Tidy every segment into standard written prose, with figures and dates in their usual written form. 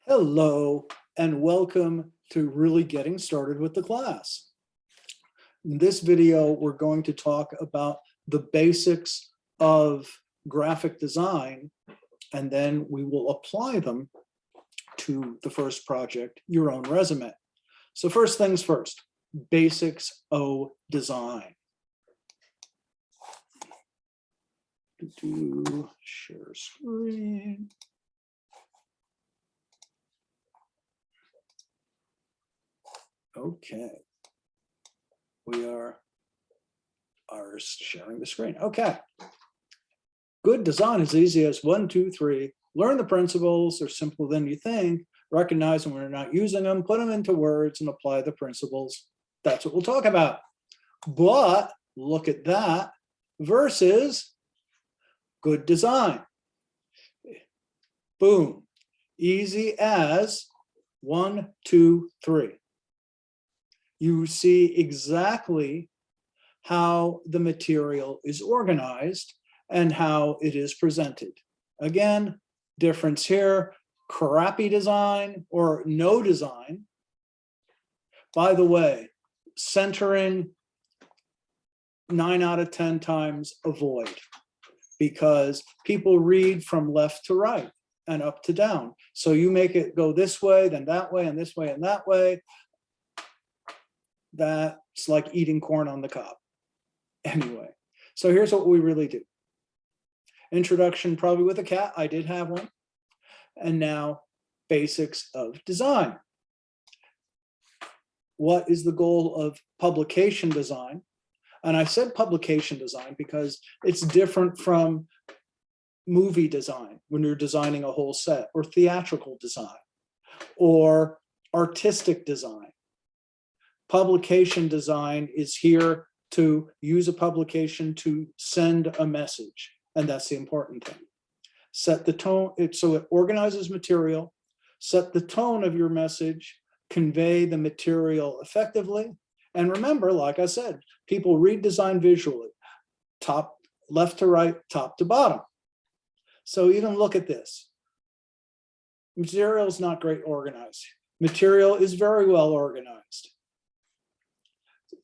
Hello, and welcome to really getting started with the class. In this video, we're going to talk about the basics of graphic design, and then we will apply them to the first project, your own resume. So first things first, basics of design. Share screen. Okay, we are sharing the screen. Okay, good design is easy as 1, 2, 3. Learn the principles, they're simpler than you think. Recognize when we're not using them, put them into words and apply the principles. That's what we'll talk about. But look at that versus good design. Boom, easy as 1, 2, 3. You see exactly how the material is organized and how it is presented. Again, difference here, crappy design or no design. By the way, centering 9 out of 10 times avoid, because people read from left to right and up to down. So you make it go this way, then that way, and this way, and that way. That's like eating corn on the cob. Anyway, so here's what we really do. Introduction, probably with a cat. I did have one. And now basics of design. What is the goal of publication design? And I said publication design because it's different from movie design when you're designing a whole set, or theatrical design, or artistic design. Publication design is here to use a publication to send a message, and that's the important thing. Set the tone, so it organizes material, set the tone of your message, convey the material effectively, and remember, like I said, people read design visually, top, left to right, top to bottom. So even look at this. Material is not great organized. Material is very well organized.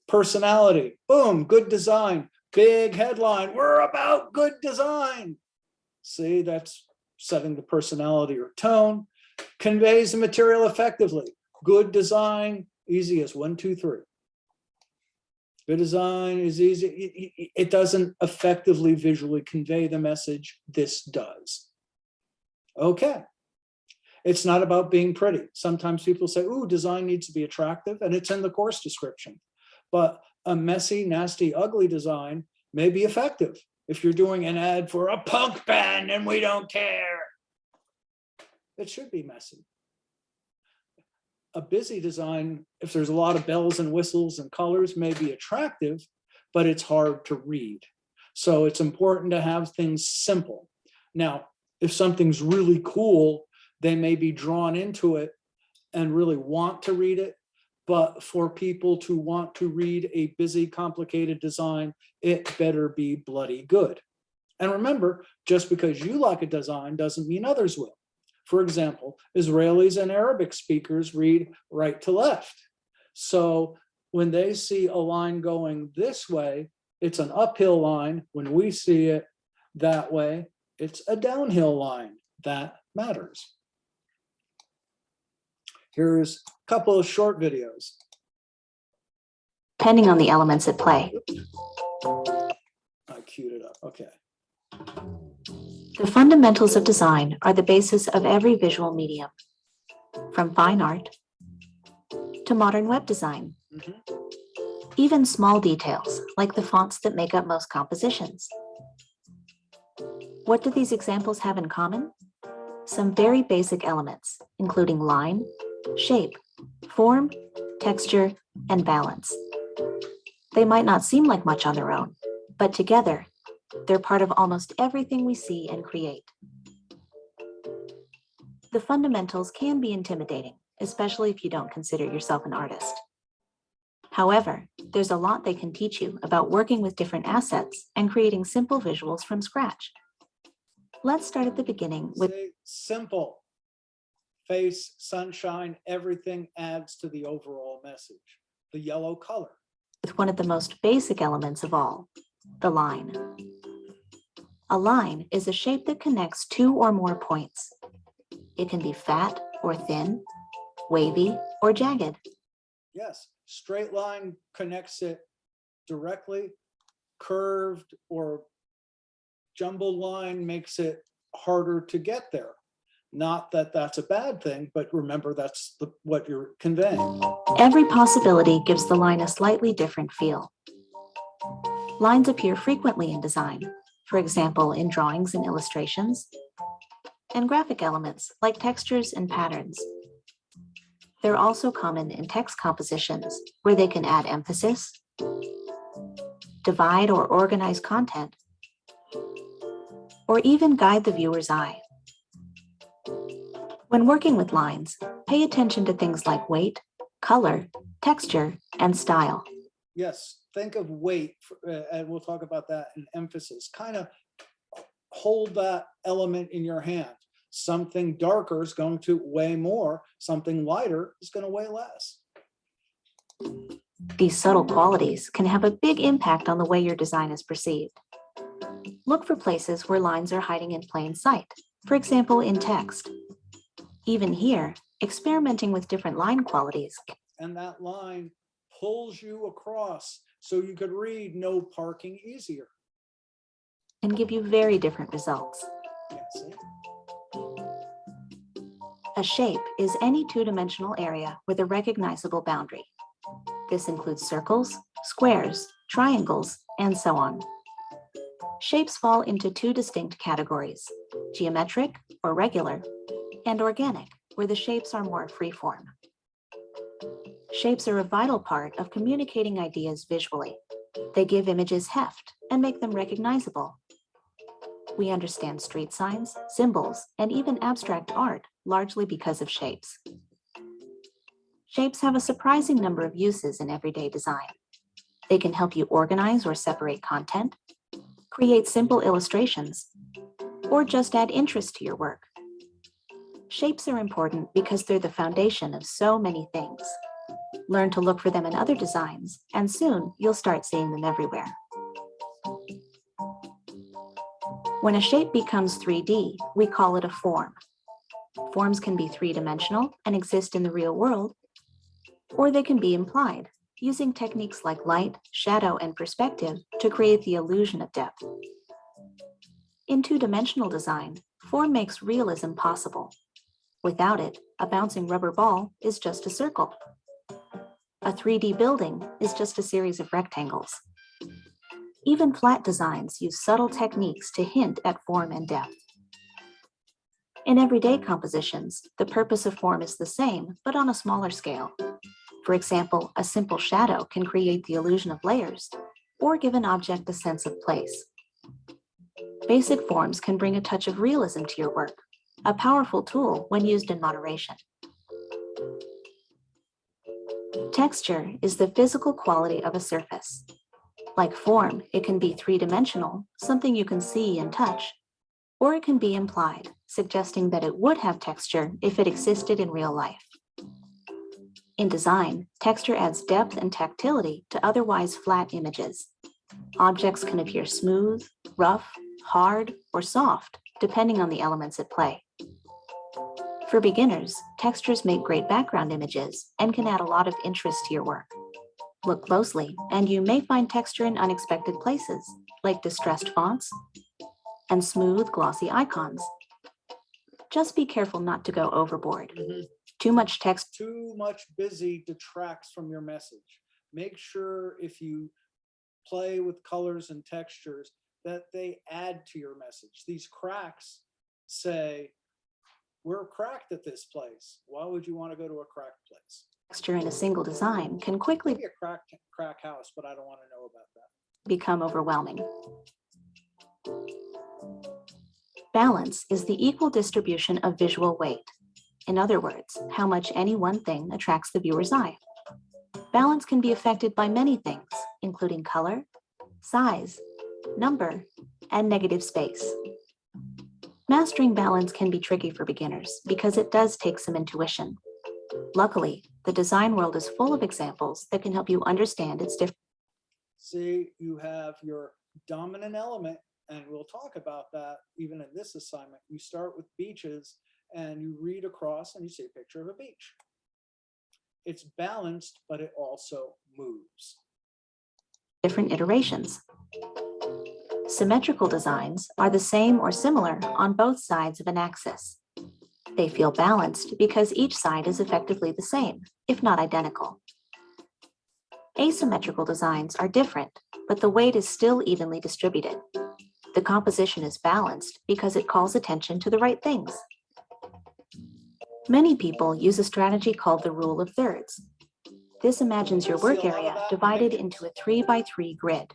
Personality, boom, good design, big headline, we're about good design. See, that's setting the personality or tone. Conveys the material effectively. Good design, easy as 1, 2, 3. Good design is easy. It doesn't effectively visually convey the message. This does. Okay. It's not about being pretty. Sometimes people say, ooh, design needs to be attractive, and it's in the course description. But a messy, nasty, ugly design may be effective if you're doing an ad for a punk band and we don't care. It should be messy. A busy design, if there's a lot of bells and whistles and colors, may be attractive, but it's hard to read. So it's important to have things simple. Now, if something's really cool, they may be drawn into it and really want to read it. But for people to want to read a busy, complicated design, it better be bloody good. And remember, just because you like a design doesn't mean others will. For example, Israelis and Arabic speakers read right to left. So when they see a line going this way, it's an uphill line. When we see it that way, it's a downhill line. That matters. Here's a couple of short videos. Depending on the elements at play. I queued it up, okay. The fundamentals of design are the basis of every visual medium, from fine art to modern web design. Even small details, like the fonts that make up most compositions. What do these examples have in common? Some very basic elements, including line, shape, form, texture, and balance. They might not seem like much on their own, but together, they're part of almost everything we see and create. The fundamentals can be intimidating, especially if you don't consider yourself an artist. However, there's a lot they can teach you about working with different assets and creating simple visuals from scratch. Let's start at the beginning with simple. face, sunshine, everything adds to the overall message. The yellow color. With one of the most basic elements of all, the line. A line is a shape that connects two or more points. It can be fat or thin, wavy or jagged. Yes, straight line connects it directly. Curved or jumbled line makes it harder to get there. Not that that's a bad thing, but remember that's what you're conveying. Every possibility gives the line a slightly different feel. Lines appear frequently in design, for example, in drawings and illustrations, and graphic elements like textures and patterns. They're also common in text compositions, where they can add emphasis, divide or organize content, or even guide the viewer's eye. When working with lines, pay attention to things like weight, color, texture, and style. Yes, think of weight, and we'll talk about that in emphasis. Kind of hold that element in your hand. Something darker is going to weigh more, something lighter is going to weigh less. These subtle qualities can have a big impact on the way your design is perceived. Look for places where lines are hiding in plain sight, for example, in text. Even here, experimenting with different line qualities. And that line pulls you across so you could read no parking easier. And give you very different results. Yeah, see? A shape is any two-dimensional area with a recognizable boundary. This includes circles, squares, triangles, and so on. Shapes fall into two distinct categories: geometric, or regular, and organic, where the shapes are more free-form. Shapes are a vital part of communicating ideas visually. They give images heft and make them recognizable. We understand street signs, symbols, and even abstract art largely because of shapes. Shapes have a surprising number of uses in everyday design. They can help you organize or separate content, create simple illustrations, or just add interest to your work. Shapes are important because they're the foundation of so many things. Learn to look for them in other designs, and soon you'll start seeing them everywhere. When a shape becomes 3D, we call it a form. Forms can be three-dimensional and exist in the real world, or they can be implied, using techniques like light, shadow, and perspective to create the illusion of depth. In two-dimensional design, form makes realism possible. Without it, a bouncing rubber ball is just a circle. A 3D building is just a series of rectangles. Even flat designs use subtle techniques to hint at form and depth. In everyday compositions, the purpose of form is the same, but on a smaller scale. For example, a simple shadow can create the illusion of layers, or give an object a sense of place. Basic forms can bring a touch of realism to your work, a powerful tool when used in moderation. Texture is the physical quality of a surface. Like form, it can be three-dimensional, something you can see and touch, or it can be implied, suggesting that it would have texture if it existed in real life. In design, texture adds depth and tactility to otherwise flat images. Objects can appear smooth, rough, hard, or soft, depending on the elements at play. For beginners, textures make great background images and can add a lot of interest to your work. Look closely, and you may find texture in unexpected places, like distressed fonts and smooth, glossy icons. Just be careful not to go overboard. Too much text. Too much busy detracts from your message. Make sure if you play with colors and textures that they add to your message. These cracks say, we're cracked at this place. Why would you want to go to a cracked place? Texture in a single design can quickly Maybe a crack house, but I don't want to know about that. Become overwhelming. Balance is the equal distribution of visual weight. In other words, how much any one thing attracts the viewer's eye. Balance can be affected by many things, including color, size, number, and negative space. Mastering balance can be tricky for beginners because it does take some intuition. Luckily, the design world is full of examples that can help you understand its different. See, you have your dominant element, and we'll talk about that even in this assignment. You start with beaches and you read across and you see a picture of a beach. It's balanced, but it also moves. Different iterations. Symmetrical designs are the same or similar on both sides of an axis. They feel balanced because each side is effectively the same, if not identical. Asymmetrical designs are different, but the weight is still evenly distributed. The composition is balanced because it calls attention to the right things. Many people use a strategy called the rule of thirds. This imagines your work area divided into a 3x3 grid.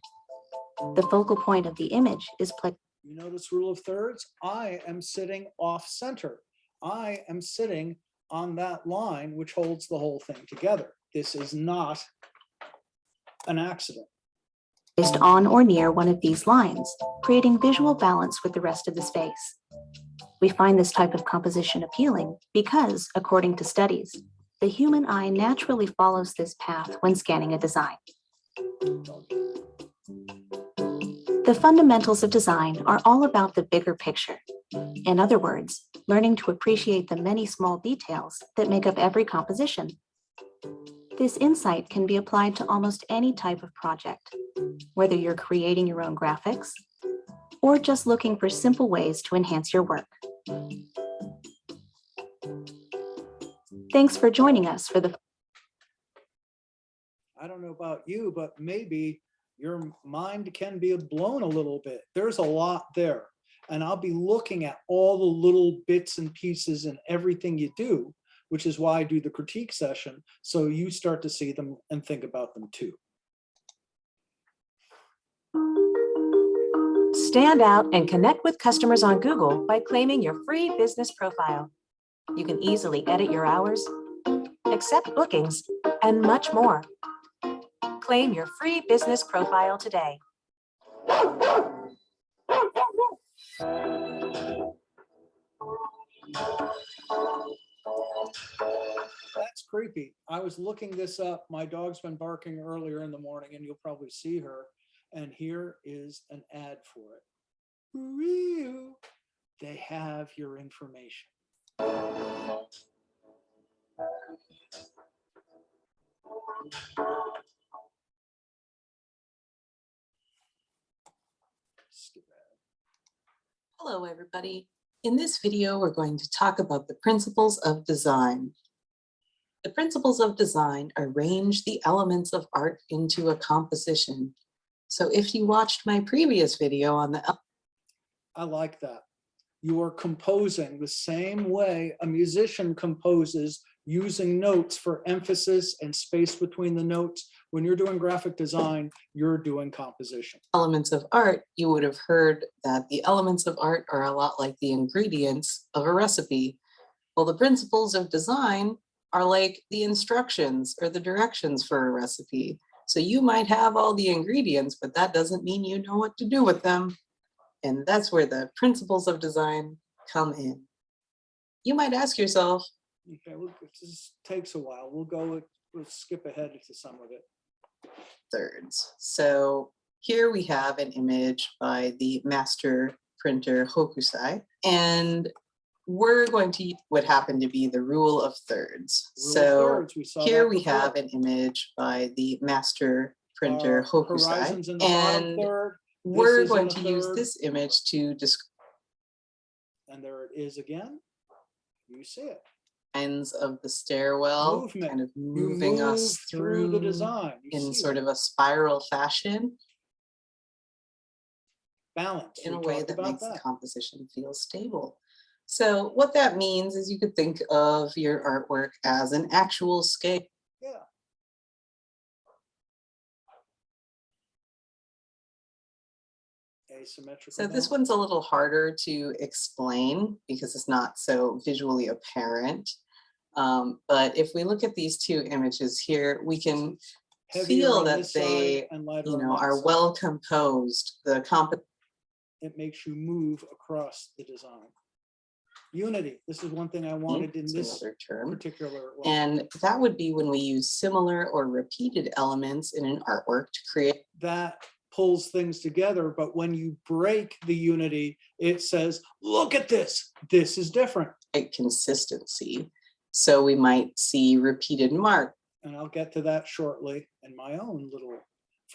The focal point of the image is placed. You notice rule of thirds? I am sitting off center. I am sitting on that line which holds the whole thing together. This is not an accident. On or near one of these lines, creating visual balance with the rest of the space. We find this type of composition appealing because, according to studies, the human eye naturally follows this path when scanning a design. The fundamentals of design are all about the bigger picture. In other words, learning to appreciate the many small details that make up every composition. This insight can be applied to almost any type of project, whether you're creating your own graphics or just looking for simple ways to enhance your work. Thanks for joining us for the. I don't know about you, but maybe your mind can be blown a little bit. There's a lot there. And I'll be looking at all the little bits and pieces and everything you do, which is why I do the critique session. So you start to see them and think about them too. Stand out and connect with customers on Google by claiming your free business profile. You can easily edit your hours, accept bookings, and much more. Claim your free business profile today. That's creepy. I was looking this up. My dog's been barking earlier in the morning, and you'll probably see her. And here is an ad for it. Woo-wee-oo. They have your information. Skip that. Hello, everybody. In this video, we're going to talk about the principles of design. The principles of design arrange the elements of art into a composition. So if you watched my previous video on the... I like that. You are composing the same way a musician composes, using notes for emphasis and space between the notes. When you're doing graphic design, you're doing composition. Elements of art, you would have heard that the elements of art are a lot like the ingredients of a recipe. Well, the principles of design are like the instructions or the directions for a recipe. So you might have all the ingredients, but that doesn't mean you know what to do with them. And that's where the principles of design come in. You might ask yourself, okay, well, this takes a while. We'll skip ahead to some of it. Thirds. So here we have an image by the master printer Hokusai, and we're going to use what happened to be the rule of thirds. Here we have an image by the master printer Hokusai, and we're going to use this image to describe. And there it is again. You see it. Ends of the stairwell, Movement. kind of moving us through the design in sort of a spiral fashion. Balance. In a way that makes the composition feel stable. So what that means is you could think of your artwork as an actual scale. Yeah. Asymmetrical. So this one's a little harder to explain because it's not so visually apparent. But if we look at these two images here, we can feel that they, are well composed. It makes you move across the design. Unity. This is one thing I wanted in It's this another term. particular one. And that would be when we use similar or repeated elements in an artwork to create That pulls things together, but when you break the unity, it says, look at this. This is different. consistency. So we might see repeated marks And I'll get to that shortly in my own little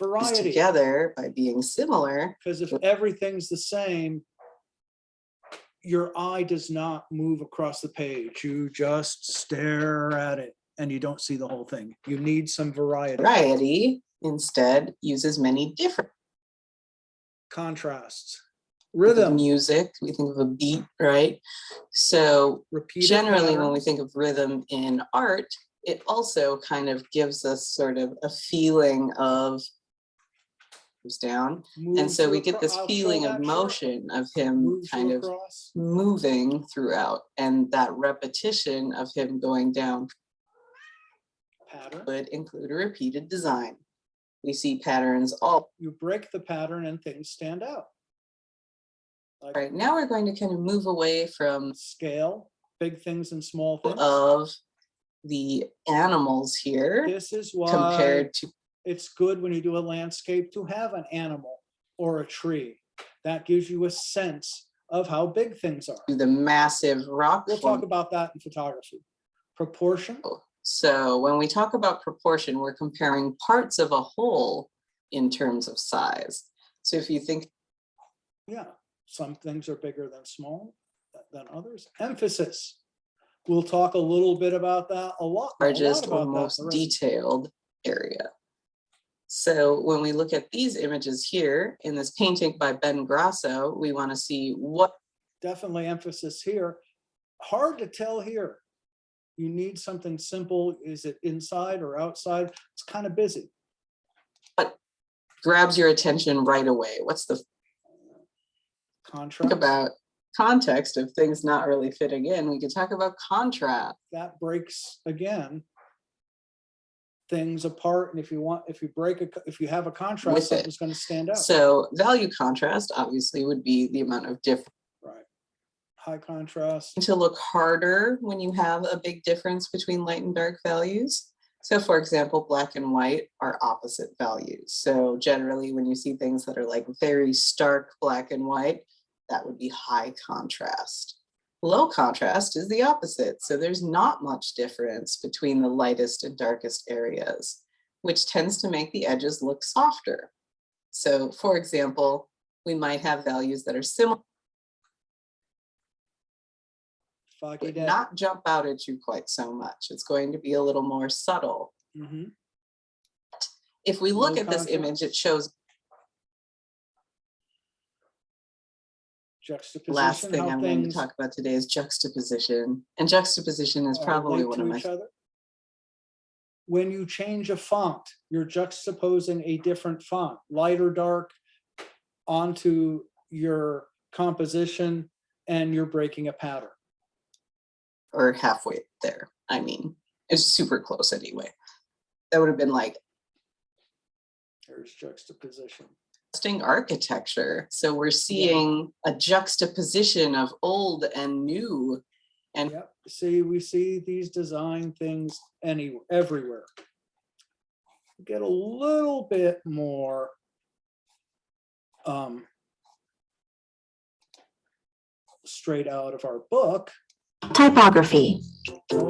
variety. together by being similar. Because if everything's the same, your eye does not move across the page. You just stare at it and you don't see the whole thing. You need some variety. Variety instead uses many different Contrasts, rhythm. rhythm, Music, we think of a beat, right? So repeated generally when we patterns. think of rhythm in art, it also kind of gives us sort of a feeling of moves down. And Moves so we you get this I'll show feeling of that shortly. motion of him Moves you kind of across. moving throughout, and that repetition of him going down Pattern. would include a repeated design. We see patterns all You break the pattern and things stand out. Like right. Now we're going to kind of move away from scale, big things and small things. of the animals here This is why compared to it's good when you do a landscape to have an animal or a tree. That gives you a sense of how big things are. the massive rock We'll talk about that in photography. Proportion. So when we talk about proportion, we're comparing parts of a whole in terms of size. So if you think, Yeah, some things are bigger than small than others. Emphasis. We'll talk a little bit about that, a lot largest or about that most in the rest. detailed area. So when we look at these images here in this painting by Ben Grasso, we want to see what Definitely emphasis here. Hard to tell here. You need something simple. Is it inside or outside? It's kind of busy. grabs your attention right away. What's the Contrast. think about context of things not really fitting in? We could talk about contrast. That breaks again things apart, and if you have a contrast, With it. something's going to stand out. So value contrast obviously would be the amount of difference. Right. High contrast. To look harder when you have a big difference between light and dark values. So for example, black and white are opposite values. So generally when you see things that are like very stark black and white, that would be high contrast. Low contrast is the opposite. So there's not much difference between the lightest and darkest areas, which tends to make the edges look softer. So for example, we might have values that are similar, Foggy but day. not jump out at you quite so much. It's going to be a little more subtle. Mhm. If we look Low at this image, it shows Juxtaposition. last thing how I'm going to things talk about today is juxtaposition. And juxtaposition is probably relate one to of my each other. When you change a font, you're juxtaposing a different font, light or dark, onto your composition, and you're breaking a pattern. or halfway there. I mean, it's super close anyway. That would have been like There's juxtaposition. interesting architecture. So we're seeing a juxtaposition of old and new. And Yep. See, we see these design things everywhere. Get a little bit more straight out of our book. Typography.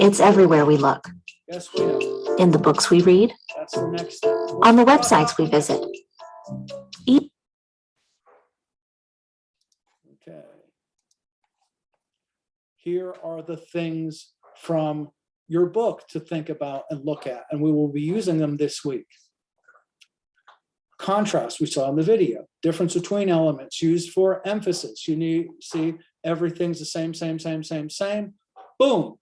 It's everywhere we look. Yes, we know. In the books we read, That's the next step. on the websites we visit. Okay. Here are the things from your book to think about and look at, and we will be using them this week. Contrast, we saw in the video. Difference between elements used for emphasis. You need see everything's the same, same. Boom.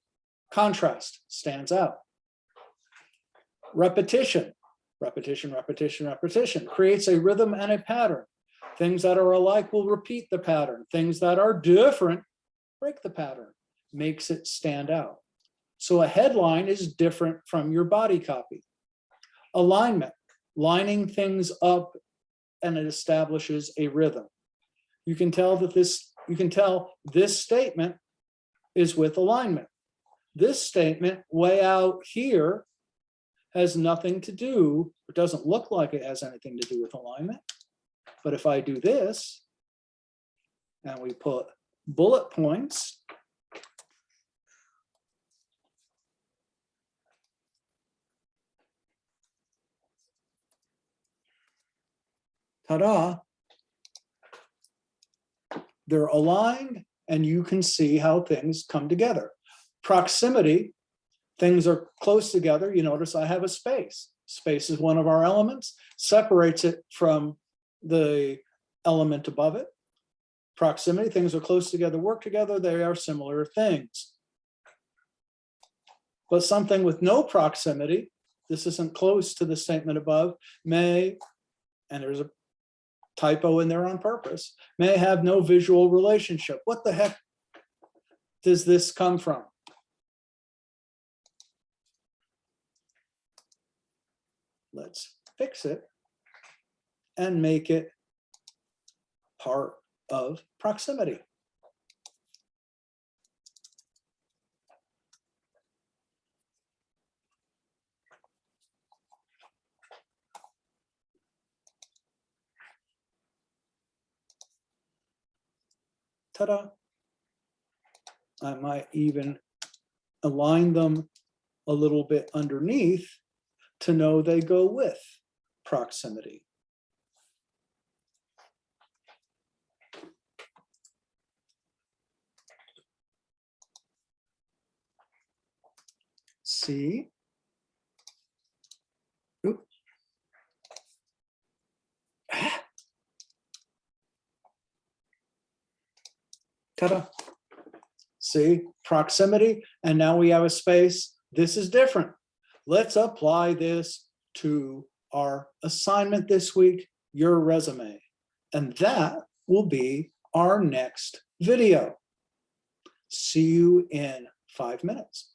Contrast stands out. Repetition. Repetition creates a rhythm and a pattern. Things that are alike will repeat the pattern. Things that are different break the pattern, makes it stand out. So a headline is different from your body copy. Alignment, lining things up, and it establishes a rhythm. You can tell this statement is with alignment. This statement way out here has nothing to do, it doesn't look like it has anything to do with alignment. But if I do this, and we put bullet points, ta-da, they're aligned and you can see how things come together. Proximity, things are close together. You notice I have a space. Space is one of our elements, separates it from the element above it. Proximity, things are close together, work together, they are similar things. But something with no proximity, this isn't close to the statement above, may, and there's a typo in there on purpose, may have no visual relationship. What the heck does this come from? Let's fix it and make it part of proximity. Ta-da. I might even align them a little bit underneath to know they go with proximity. See? Oop. Ta-da. See, proximity, and now we have a space. This is different. Let's apply this to our assignment this week, your resume. And that will be our next video. See you in 5 minutes.